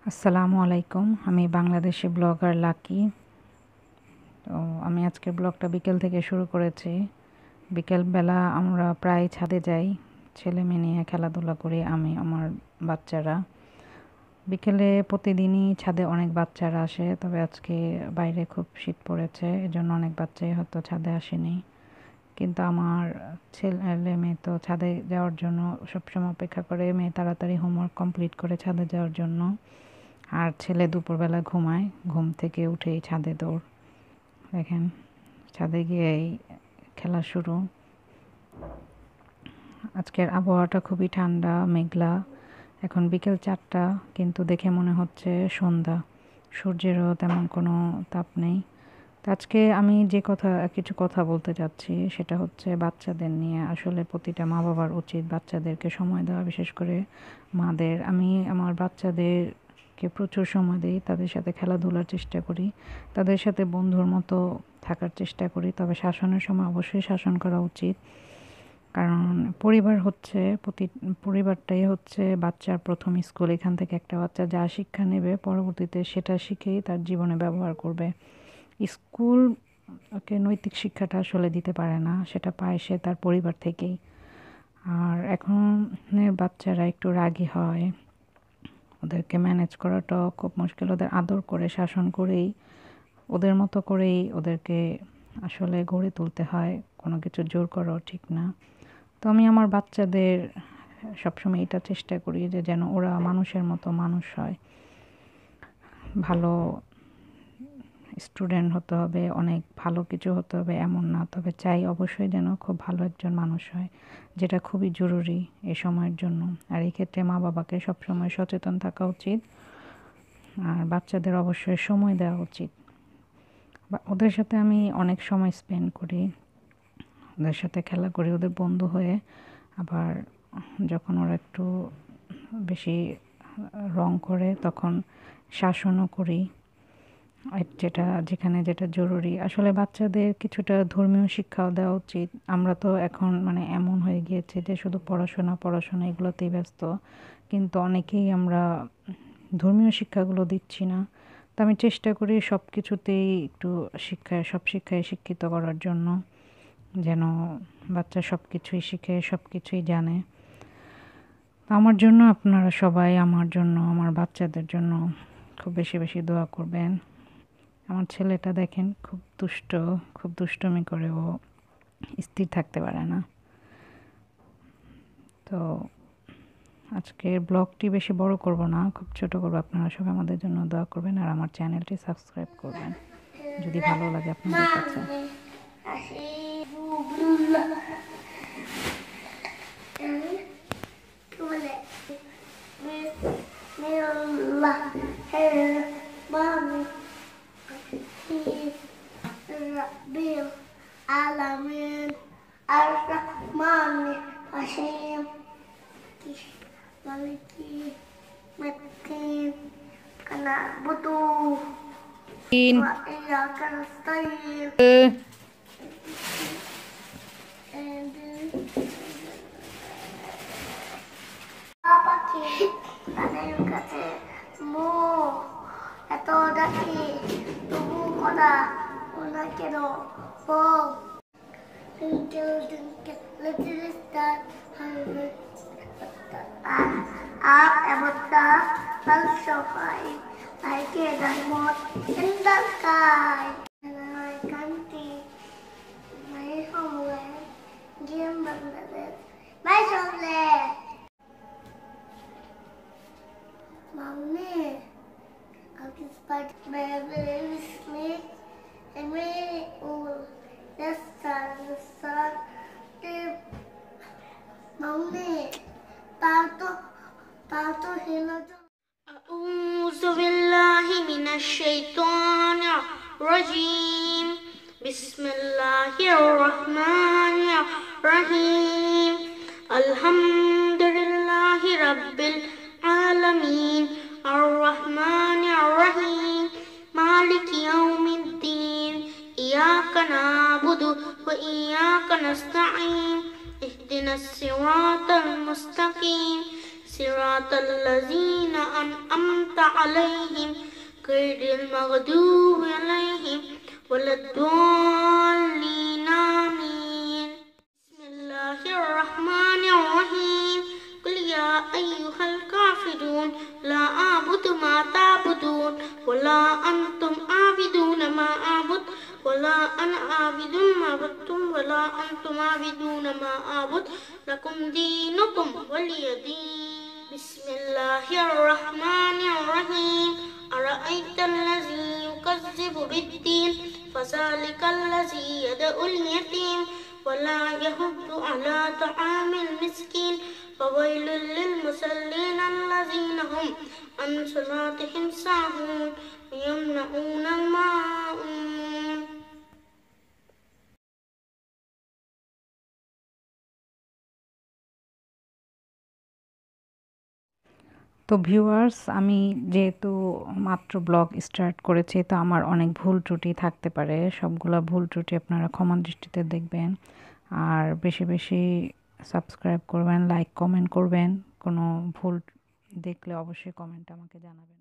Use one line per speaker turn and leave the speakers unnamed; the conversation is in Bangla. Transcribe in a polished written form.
আসসালামু আলাইকুম। আমি বাংলাদেশি ব্লগার লাকি। তো আমি আজকের ব্লগটা বিকেল থেকে শুরু করেছি। বিকেলবেলা আমরা প্রায় ছাদে যাই, ছেলে মেয়ে নিয়ে খেলাধুলা করি আমি আমার বাচ্চারা। বিকেলে প্রতিদিনই ছাদে অনেক বাচ্চারা আসে, তবে আজকে বাইরে খুব শীত পড়েছে, এজন্য অনেক বাচ্চাই হয়তো ছাদে আসেনি। কিন্তু আমার ছেলে মেয়ে তো ছাদে যাওয়ার জন্য সবসময় অপেক্ষা করে, মেয়ে তাড়াতাড়ি হোমওয়ার্ক কমপ্লিট করে ছাদে যাওয়ার জন্য। আর ছেলে দুপুরবেলা ঘুমায়, ঘুম থেকে উঠেই ছাদে দৌড়। দেখেন ছাদে গিয়েই খেলা শুরু। আজকের আবহাওয়াটা খুবই ঠান্ডা মেঘলা। এখন বিকেল 4টা, কিন্তু দেখে মনে হচ্ছে সন্ধ্যা, সূর্যেরও তেমন কোনো তাপ নেই। তো আজকে আমি যে কিছু কথা বলতে চাচ্ছি সেটা হচ্ছে বাচ্চাদের নিয়ে। আসলে প্রতিটা মা বাবার উচিত বাচ্চাদেরকে সময় দেওয়া, বিশেষ করে মাদের। আমি আমার বাচ্চাদেরকে প্রচুর সময় দিই, তাদের সাথে খেলাধুলার চেষ্টা করি, তাদের সাথে বন্ধুর মতো থাকার চেষ্টা করি। তবে শাসনের সময় অবশ্যই শাসন করা উচিত, কারণ পরিবারটাই হচ্ছে বাচ্চার প্রথম স্কুল। এখান থেকে একটা বাচ্চা যা শিক্ষা নেবে পরবর্তীতে সেটা শিখেই তার জীবনে ব্যবহার করবে। স্কুল ওকে নৈতিক শিক্ষাটা আসলে দিতে পারে না, সেটা পায় সে তার পরিবার থেকেই। আর এখনের বাচ্চারা একটু রাগী হয়, ওদেরকে ম্যানেজ করাটাও খুব মুশকিল। ওদের আদর করে শাসন করেই, ওদের মতো করেই ওদেরকে আসলে গড়ে তুলতে হয়, কোনো কিছু জোর করাও ঠিক না। তো আমি আমার বাচ্চাদের সবসময় এটা চেষ্টা করি যে যেন ওরা মানুষের মতো মানুষ হয়। ভালো স্টুডেন্ট হতে হবে, অনেক ভালো কিছু হতে হবে এমন না, তবে চাই অবশ্যই যেন খুব ভালো একজন মানুষ হয়, যেটা খুবই জরুরি এই সময়ের জন্য। আর এই ক্ষেত্রে মা বাবাকে সবসময় সচেতন থাকা উচিত, আর বাচ্চাদের অবশ্যই সময় দেওয়া উচিত। ওদের সাথে আমি অনেক সময় স্পেন্ড করি, ওদের সাথে খেলা করি, ওদের বন্ধু হয়ে। আবার যখন ওরা একটু বেশি রং করে তখন শাসনও করি, যেটা জরুরি। আসলে বাচ্চাদের কিছুটা ধর্মীয় শিক্ষাও দেওয়া উচিত। আমরা তো এখন মানে এমন হয়ে গিয়েছে যে শুধু পড়াশোনা এগুলোতেই ব্যস্ত, কিন্তু অনেকেই আমরা ধর্মীয় শিক্ষাগুলো দিচ্ছি না। তো আমি চেষ্টা করি সব কিছুতেই একটু সব শিক্ষায় শিক্ষিত করার জন্য, যেন বাচ্চা সব কিছুই শিখে, সব কিছুই জানে। আমার জন্য আপনারা সবাই আমার জন্য, আমার বাচ্চাদের জন্য খুব বেশি বেশি দোয়া করবেন। আমার ছেলেটা দেখেন খুব দুষ্ট, খুব দুষ্টুমি করে, ও স্থির থাকতে পারে না। তো আজকের ব্লগটি বেশি বড় করব না, খুব ছোট করব। আপনারা সবাই আমাদের জন্য দোয়া করবেন, আর আমার চ্যানেলটি সাবস্ক্রাইব করবেন যদি ভালো লাগে আপনাদের কাছে।
Rabbil Alamin Ar-Rahman Rahim Maliki Matin Kana Budu Wa Iyyaka Nasta'in পাখি তাদের কাছে মো এত ডাকি তবু করা ওনা কেন ও little star up about the pulse of like a diamond in the sky and my country my homeland dear Bangladesh my homeland Mommy, I'll just spot my baby snake and me all the sun, Mommy, Pato, hello. أعوذ بالله من الشيطان الرجيم بسم الله الرحمن الرحيم الحمد لله رب العالمين الرحمن الرحيم مالك يوم الدين إياك نعبد وإياك نستعين اهدنا الصراط المستقيم صراط siratal ladzina an'amta alayhim ghayril maghdubi alayhim waladdallin. Amin. Bismillahir rahmanir rahim. Qul ya ayyuhal kafirun la a'budu ma ta'budun wala antum a'biduna ma a'bud wala ana a'bidun ma abadtum wala antum a'biduna ma a'bud lakum dinukum waliyadin. Bismillahir rahmanir rahim. Ara'aytal ladzi yukazzibu bid-din fazalikal ladzi yad'ul yatim wala yahuddu ala ta'amil miskin fawailul lil musallin allazina hum an salatihim sahun yamna'una al-ma'un.
তো ভিউয়ার্স, আমি যেহেতু মাত্র ব্লগ স্টার্ট করেছি, তো আমার অনেক ভুল ত্রুটি থাকতে পারে। সবগুলা ভুল ত্রুটি আপনারা ক্ষমা দৃষ্টিতে দেখবেন। আর বেশি বেশি সাবস্ক্রাইব করবেন, লাইক কমেন্ট করবেন। কোনো ভুল দেখলে অবশ্যই কমেন্টে আমাকে জানাবেন।